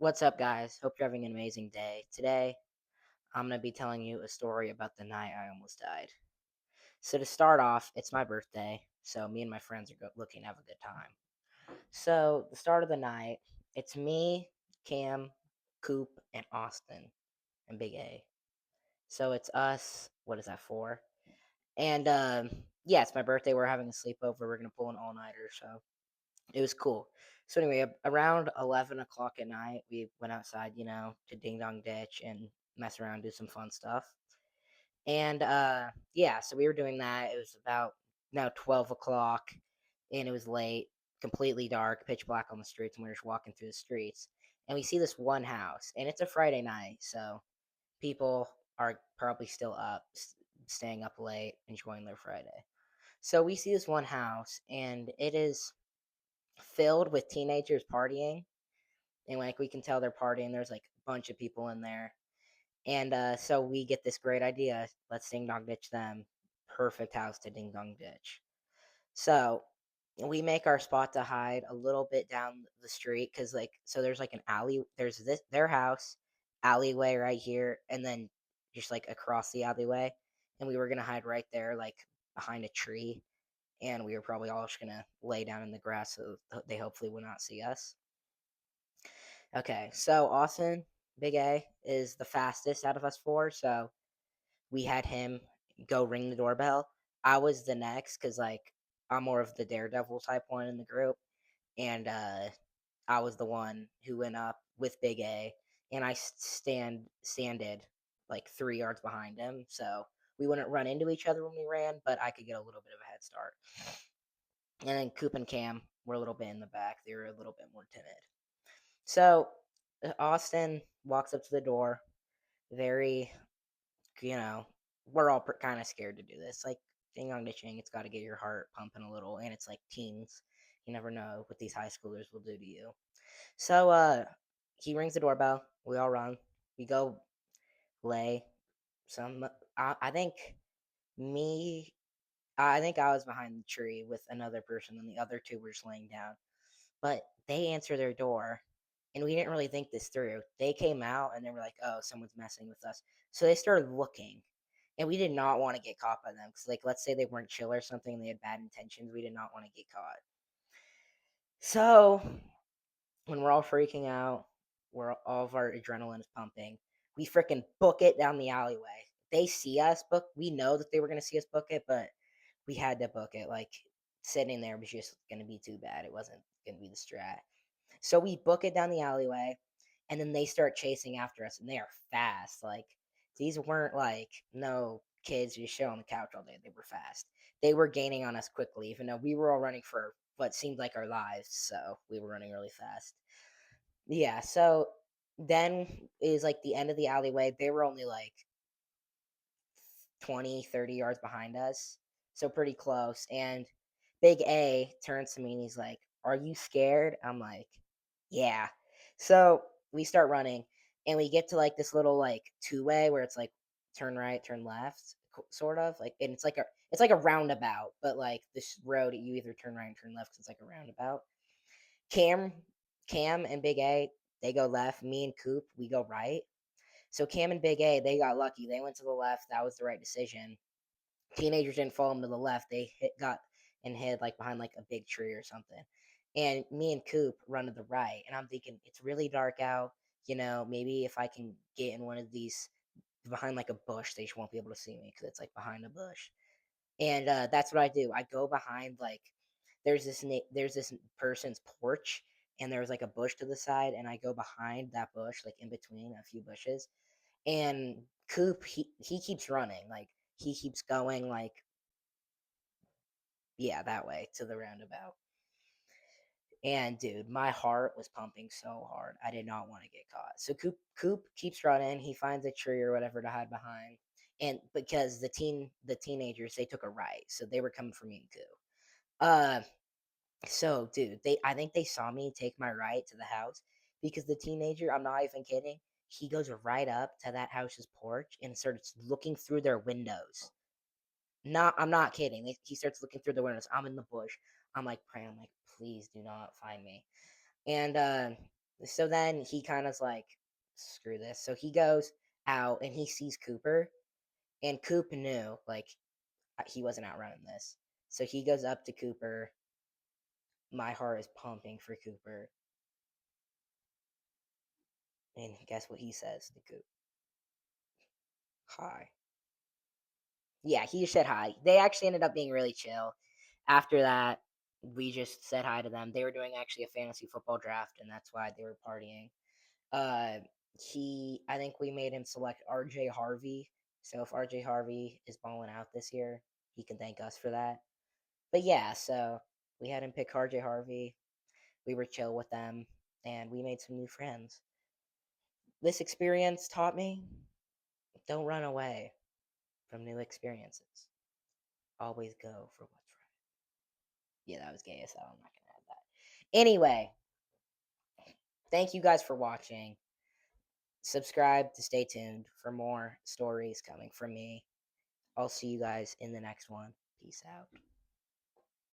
What's up, guys? Hope you're having an amazing day. Today, I'm going to be telling you a story about the night I almost died. So, to start off, it's my birthday, so me and my friends are looking to have a good time. So, the start of the night, it's me, Cam, Coop, and Austin, and Big A. So, it's us. What is that for? And, yeah, it's my birthday. We're having a sleepover. We're going to pull an all nighter, so it was cool. So anyway, around 11 o'clock at night, we went outside, to Ding Dong Ditch and mess around, do some fun stuff. And yeah, so we were doing that. It was about now 12 o'clock, and it was late, completely dark, pitch black on the streets, and we were just walking through the streets, and we see this one house, and it's a Friday night, so people are probably still up, staying up late, enjoying their Friday. So we see this one house, and it is filled with teenagers partying, and like we can tell they're partying. There's like a bunch of people in there, and so we get this great idea. Let's ding dong ditch them. Perfect house to ding dong ditch. So we make our spot to hide a little bit down the street because there's like an alley. There's this their house alleyway right here, and then just like across the alleyway, and we were gonna hide right there, like behind a tree, and we were probably all just gonna lay down in the grass so they hopefully would not see us. Okay, so Austin, Big A, is the fastest out of us four, so we had him go ring the doorbell. I was the next because I'm more of the daredevil type one in the group, and I was the one who went up with Big A, and I standed like 3 yards behind him, so we wouldn't run into each other when we ran, but I could get a little bit of a head start. And then Coop and Cam were a little bit in the back; they were a little bit more timid. So Austin walks up to the door, very, you know, we're all kind of scared to do this. Like, ding on ditching, it's got to get your heart pumping a little, and it's like teens. You never know what these high schoolers will do to you. So, he rings the doorbell. We all run. We go lay some. I think me. I think I was behind the tree with another person, and the other two were just laying down. But they answer their door, and we didn't really think this through. They came out and they were like, "Oh, someone's messing with us." So they started looking, and we did not want to get caught by them because, like, let's say they weren't chill or something, and they had bad intentions. We did not want to get caught. So when we're all freaking out, where all of our adrenaline is pumping, we freaking book it down the alleyway. They see us book. We know that they were gonna see us book it, but we had to book it. Like, sitting there was just gonna be too bad. It wasn't gonna be the strat. So we book it down the alleyway, and then they start chasing after us, and they are fast. Like, these weren't like no kids just sit on the couch all day. They were fast. They were gaining on us quickly, even though we were all running for what seemed like our lives. So we were running really fast. Yeah. So then is like the end of the alleyway. They were only like 20, 30 yards behind us. So pretty close. And Big A turns to me and he's like, "Are you scared?" I'm like, "Yeah." So we start running and we get to like this little like two-way where it's like turn right, turn left, sort of. Like, and it's like a roundabout, but like this road you either turn right and turn left 'cause it's like a roundabout. Cam Cam and Big A, they go left. Me and Coop, we go right. So Cam and Big A, they got lucky. They went to the left. That was the right decision. Teenagers didn't follow them to the left. They got and hid like behind like a big tree or something. And me and Coop run to the right. And I'm thinking it's really dark out. Maybe if I can get in one of these behind like a bush, they just won't be able to see me because it's like behind a bush. And that's what I do. I go behind like there's this person's porch, and there's like a bush to the side, and I go behind that bush, like in between a few bushes, and Coop, he keeps running, like he keeps going, like, yeah, that way to the roundabout. And dude, my heart was pumping so hard. I did not want to get caught. So Coop keeps running. He finds a tree or whatever to hide behind. And because the teenagers, they took a right, so they were coming for me and Coop. Uh, so dude, I think they saw me take my right to the house because the teenager, I'm not even kidding, he goes right up to that house's porch and starts looking through their windows. I'm not kidding. He starts looking through the windows. I'm in the bush. I'm like praying. I'm like, please do not find me. And So then he kind of's like, screw this. So he goes out and he sees Cooper, and Coop knew like he wasn't outrunning this. So he goes up to Cooper. My heart is pumping for Cooper. And guess what he says to Coop? Hi. Yeah, he said hi. They actually ended up being really chill. After that, we just said hi to them. They were doing actually a fantasy football draft, and that's why they were partying. Uh, I think we made him select RJ Harvey. So if RJ Harvey is balling out this year, he can thank us for that. But yeah, so we had him pick RJ Harvey. We were chill with them, and we made some new friends. This experience taught me, don't run away from new experiences. Always go for what's right. Yeah, that was gay, so I'm not gonna add that. Anyway, thank you guys for watching. Subscribe to stay tuned for more stories coming from me. I'll see you guys in the next one. Peace out.